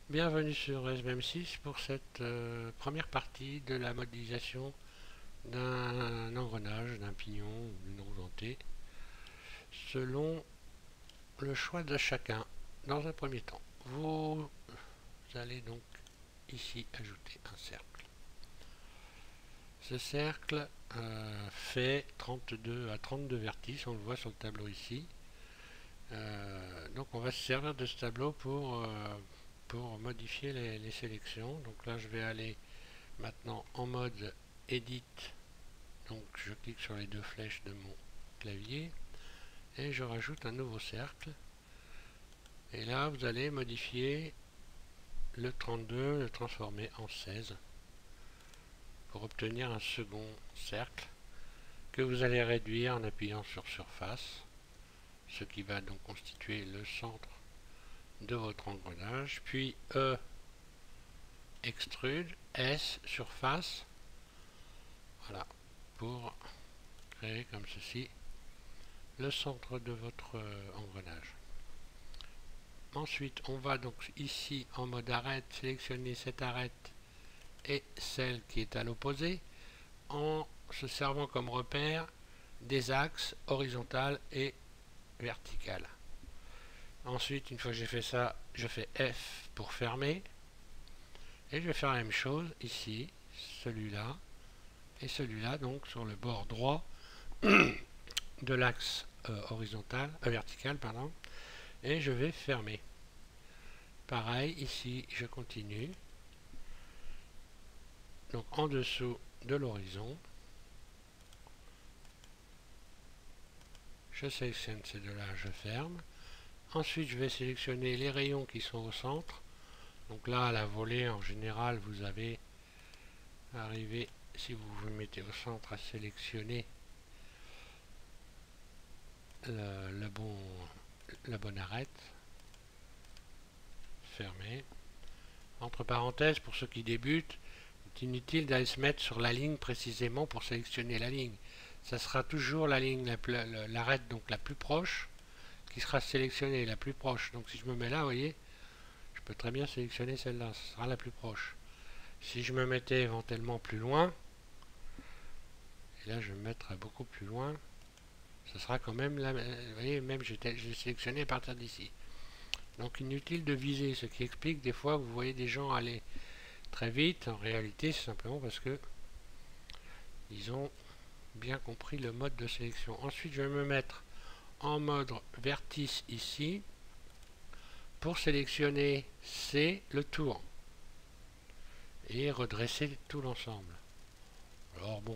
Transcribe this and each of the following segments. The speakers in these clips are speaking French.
Bienvenue sur SBM6 pour cette première partie de la modélisation d'un engrenage, d'un pignon ou d'une roue dentée selon le choix de chacun. Dans un premier temps, vous allez donc ici ajouter un cercle. Ce cercle fait 32 à 32 vertices, on le voit sur le tableau ici. Donc on va se servir de ce tableau pour modifier les sélections. Donc là je vais aller maintenant en mode Edit, donc je clique sur les deux flèches de mon clavier et je rajoute un nouveau cercle. Et là vous allez modifier le 32, le transformer en 16 pour obtenir un second cercle que vous allez réduire en appuyant sur surface, ce qui va donc constituer le centre de votre engrenage, puis E, extrude, S, surface, voilà, pour créer comme ceci le centre de votre engrenage. Ensuite, on va donc ici en mode arête sélectionner cette arête et celle qui est à l'opposé en se servant comme repère des axes horizontal et vertical. Ensuite, une fois que j'ai fait ça, je fais F pour fermer et je vais faire la même chose ici, celui-là et celui-là, donc sur le bord droit de l'axe vertical, pardon, et je vais fermer. Pareil, ici, je continue. Donc en dessous de l'horizon, je sélectionne ces deux-là, je ferme. Ensuite, je vais sélectionner les rayons qui sont au centre. Donc là, à la volée, en général, vous avez arrivé, si vous vous mettez au centre, à sélectionner la bonne arête. Fermé. Entre parenthèses, pour ceux qui débutent, c'est inutile d'aller se mettre sur la ligne précisément pour sélectionner la ligne. Ça sera toujours la ligne, l'arête donc la plus proche, qui sera sélectionnée, la plus proche. Donc si je me mets là, vous voyez, je peux très bien sélectionner celle-là, ce sera la plus proche. Si je me mettais éventuellement plus loin, et là je vais me mettre beaucoup plus loin, ce sera quand même la, vous voyez, même j'ai sélectionné à partir d'ici. Donc inutile de viser, ce qui explique des fois que vous voyez des gens aller très vite. En réalité, c'est simplement parce que ils ont bien compris le mode de sélection. Ensuite, je vais me mettre en mode vertice ici pour sélectionner C, le tour, et redresser tout l'ensemble. Alors bon,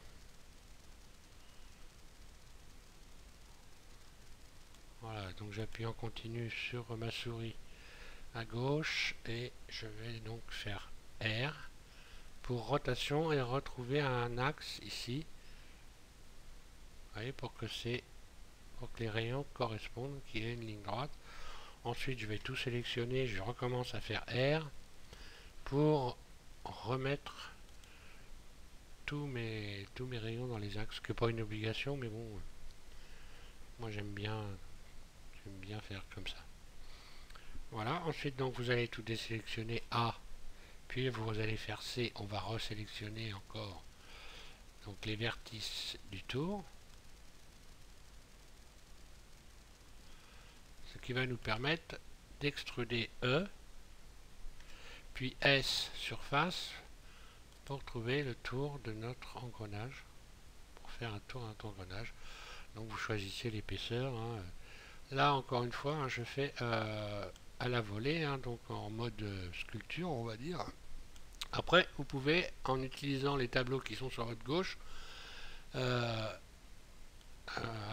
voilà, donc j'appuie en continu sur ma souris à gauche et je vais donc faire R pour rotation et retrouver un axe ici. Vous voyez, pour que les rayons correspondent, qu'il y ait une ligne droite. Ensuite, je vais tout sélectionner, je recommence à faire R pour remettre tous mes rayons dans les axes, ce qui n'est pas une obligation, mais bon, moi j'aime bien faire comme ça. Voilà, ensuite donc vous allez tout désélectionner A, puis vous allez faire C, on va resélectionner encore donc les vertices du tour, ce qui va nous permettre d'extruder E, puis S surface pour trouver le tour de notre engrenage, pour faire un tour de notre engrenage. Donc vous choisissez l'épaisseur. Hein. Là encore une fois, hein, je fais à la volée, hein, donc en mode sculpture on va dire. Après vous pouvez, en utilisant les tableaux qui sont sur votre gauche,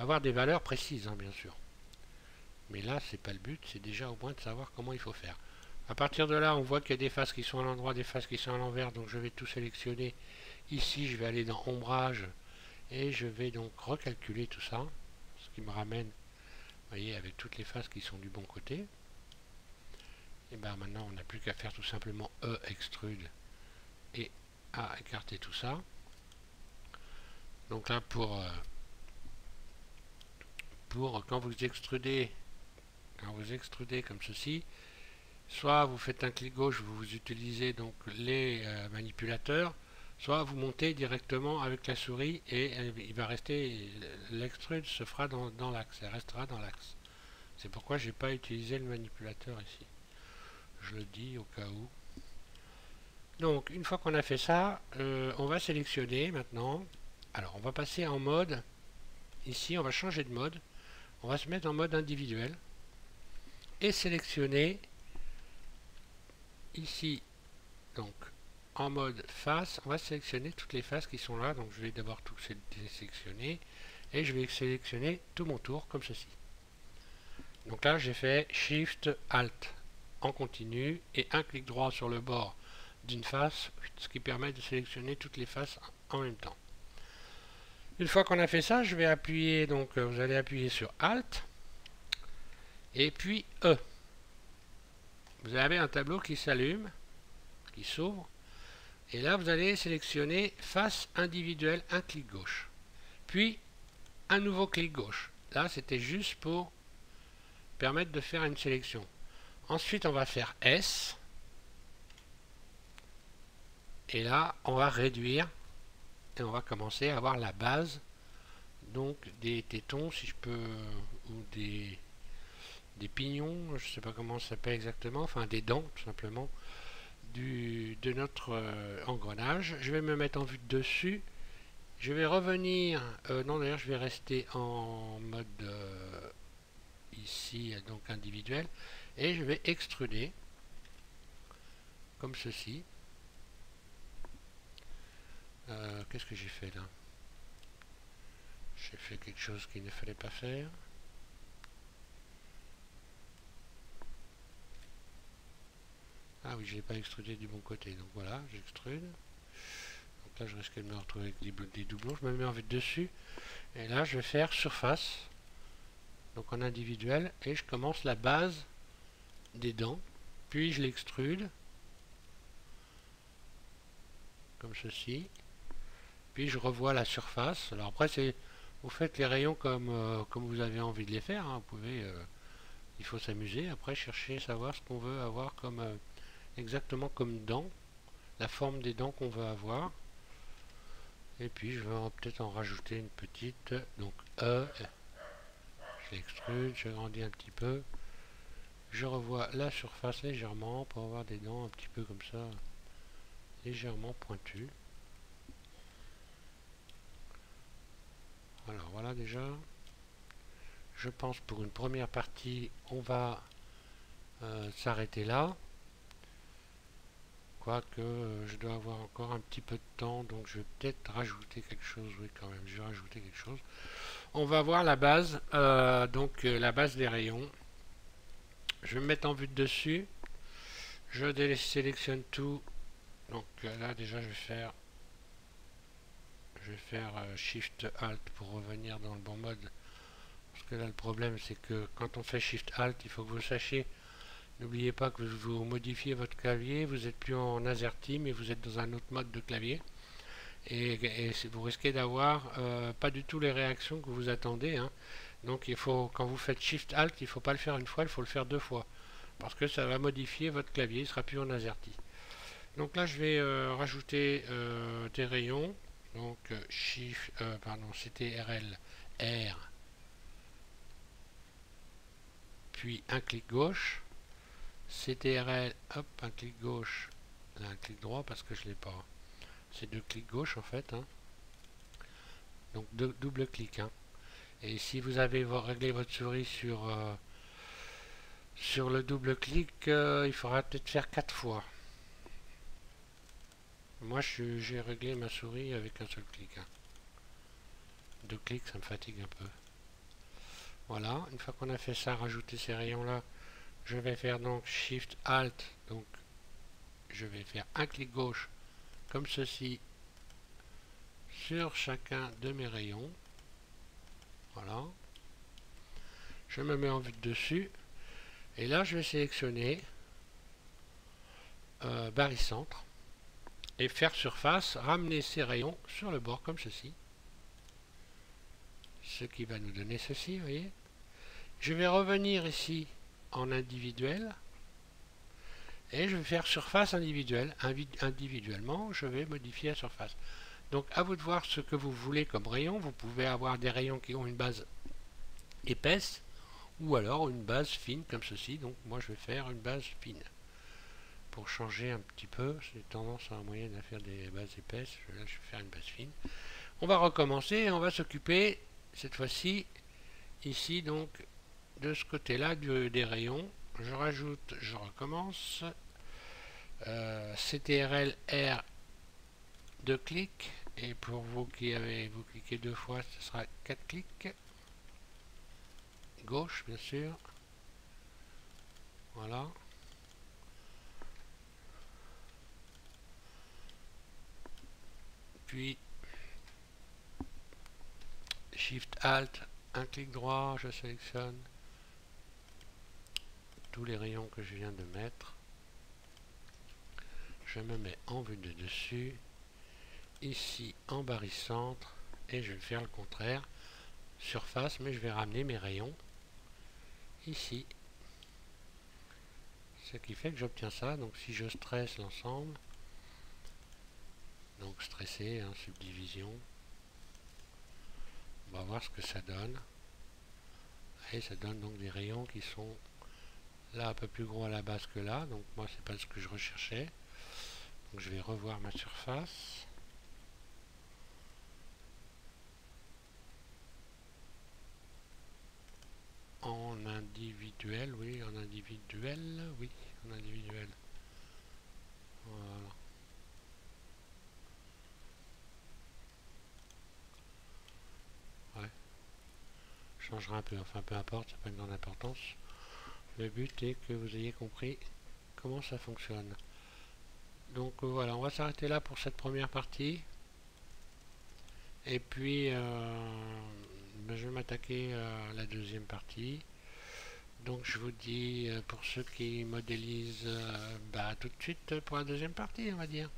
avoir des valeurs précises, hein, bien sûr. Mais là c'est pas le but, c'est déjà au moins de savoir comment il faut faire. À partir de là, on voit qu'il y a des faces qui sont à l'endroit, des faces qui sont à l'envers, donc je vais tout sélectionner. Ici, je vais aller dans ombrage et je vais donc recalculer tout ça, ce qui me ramène, vous voyez, avec toutes les faces qui sont du bon côté. Et bien maintenant, on n'a plus qu'à faire tout simplement E extrude et A écarter tout ça. Donc là, pour quand vous extrudez comme ceci, Soit vous faites un clic gauche, vous utilisez donc les manipulateurs, soit vous montez directement avec la souris et il va rester, l'extrude se fera dans l'axe, elle restera dans l'axe. C'est pourquoi j'ai pas utilisé le manipulateur ici. Je le dis au cas où. Donc une fois qu'on a fait ça, on va sélectionner maintenant. Alors on va passer en mode. Ici on va changer de mode. On va se mettre en mode individuel et sélectionner ici donc en mode face. On va sélectionner toutes les faces qui sont là. Donc je vais d'abord tout sélectionner et je vais sélectionner tout mon tour comme ceci. Donc là j'ai fait Shift Alt en continu et un clic droit sur le bord d'une face, ce qui permet de sélectionner toutes les faces en même temps. Une fois qu'on a fait ça, je vais appuyer, donc vous allez appuyer sur Alt et puis E. Vous avez un tableau qui s'allume, qui s'ouvre, et là vous allez sélectionner face individuelle, un clic gauche, puis un nouveau clic gauche. Là c'était juste pour permettre de faire une sélection. Ensuite on va faire S, et là on va réduire, et on va commencer à avoir la base, donc des tétons, si je peux, ou des pignons, je ne sais pas comment ça s'appelle exactement, enfin des dents tout simplement, de notre engrenage. Je vais me mettre en vue de dessus. Je vais revenir, non d'ailleurs je vais rester en mode ici, donc individuel, et je vais extruder comme ceci. Qu'est-ce que j'ai fait là? J'ai fait quelque chose qu'il ne fallait pas faire. Ah oui, je n'ai pas extrudé du bon côté, donc voilà, j'extrude. Donc là, je risque de me retrouver avec des doublons. Je me mets en vue de dessus, et là, je vais faire surface, donc en individuel, et je commence la base des dents, puis je l'extrude, comme ceci, puis je revois la surface. Alors après, vous faites les rayons comme vous avez envie de les faire, hein. Vous pouvez, il faut s'amuser, après chercher, savoir ce qu'on veut avoir comme exactement comme dents, la forme des dents qu'on veut avoir. Et puis je vais peut-être en rajouter une petite, donc je l'extrude, je grandis un petit peu, je revois la surface légèrement pour avoir des dents un petit peu comme ça, légèrement pointues. Alors voilà, déjà je pense pour une première partie on va s'arrêter là, quoique je dois avoir encore un petit peu de temps, donc je vais peut-être rajouter quelque chose. Oui, quand même, je vais rajouter quelque chose. On va voir la base, la base des rayons. Je vais me mettre en vue de dessus, je désélectionne tout. Donc là déjà je vais faire Shift Alt pour revenir dans le bon mode, parce que là le problème c'est que quand on fait Shift Alt, il faut que vous sachiez, n'oubliez pas que vous modifiez votre clavier, vous n'êtes plus en AZERTY mais vous êtes dans un autre mode de clavier, et vous risquez d'avoir pas du tout les réactions que vous attendez, hein. Donc il faut, quand vous faites Shift Alt, il ne faut pas le faire une fois, il faut le faire deux fois, parce que ça va modifier votre clavier, il ne sera plus en AZERTY. Donc là je vais rajouter des rayons, donc CTRL R, puis un clic gauche, CTRL, hop, un clic gauche, là, un clic droit parce que je l'ai pas, c'est deux clics gauche en fait, hein. Donc double clic, hein. Et si vous avez réglé votre souris sur le double clic, il faudra peut-être faire 4 fois. Moi j'ai réglé ma souris avec un seul clic, hein. Deux clics ça me fatigue un peu. Voilà, une fois qu'on a fait ça, rajouter ces rayons là, je vais faire donc Shift Alt, donc je vais faire un clic gauche comme ceci sur chacun de mes rayons. Voilà, je me mets en vue de dessus et là je vais sélectionner barycentre et faire surface, ramener ces rayons sur le bord comme ceci, ce qui va nous donner ceci, vous voyez. Je vais revenir ici en individuel et je vais faire surface individuelle. Individuellement, je vais modifier la surface. Donc à vous de voir ce que vous voulez comme rayon. Vous pouvez avoir des rayons qui ont une base épaisse ou alors une base fine comme ceci. Donc moi je vais faire une base fine. Pour changer un petit peu, j'ai tendance en moyenne à faire des bases épaisses. Là je vais faire une base fine. On va recommencer et on va s'occuper cette fois-ci ici donc de ce côté-là des rayons. Je rajoute, je recommence. CTRL R 2 clics. Et pour vous qui vous cliquez 2 fois, ce sera 4 clics. Gauche, bien sûr. Voilà. Puis Shift Alt, un clic droit, je sélectionne tous les rayons que je viens de mettre. Je me mets en vue de dessus. Ici en barycentre. Et je vais faire le contraire. Surface, mais je vais ramener mes rayons ici. Ce qui fait que j'obtiens ça. Donc si je stresse l'ensemble, donc stresser, hein, subdivision, on va voir ce que ça donne. Et ça donne donc des rayons qui sont là un peu plus gros à la base que là. Donc moi c'est pas ce que je recherchais. Donc je vais revoir ma surface. En individuel, oui, en individuel, oui, en individuel. Voilà. Ouais. Je changerai un peu, enfin peu importe, ça n'a pas une grande importance. Le but est que vous ayez compris comment ça fonctionne. Donc voilà, on va s'arrêter là pour cette première partie. Et puis, ben, je vais m'attaquer à la deuxième partie. Donc je vous dis, pour ceux qui modélisent, bah, tout de suite pour la deuxième partie, on va dire.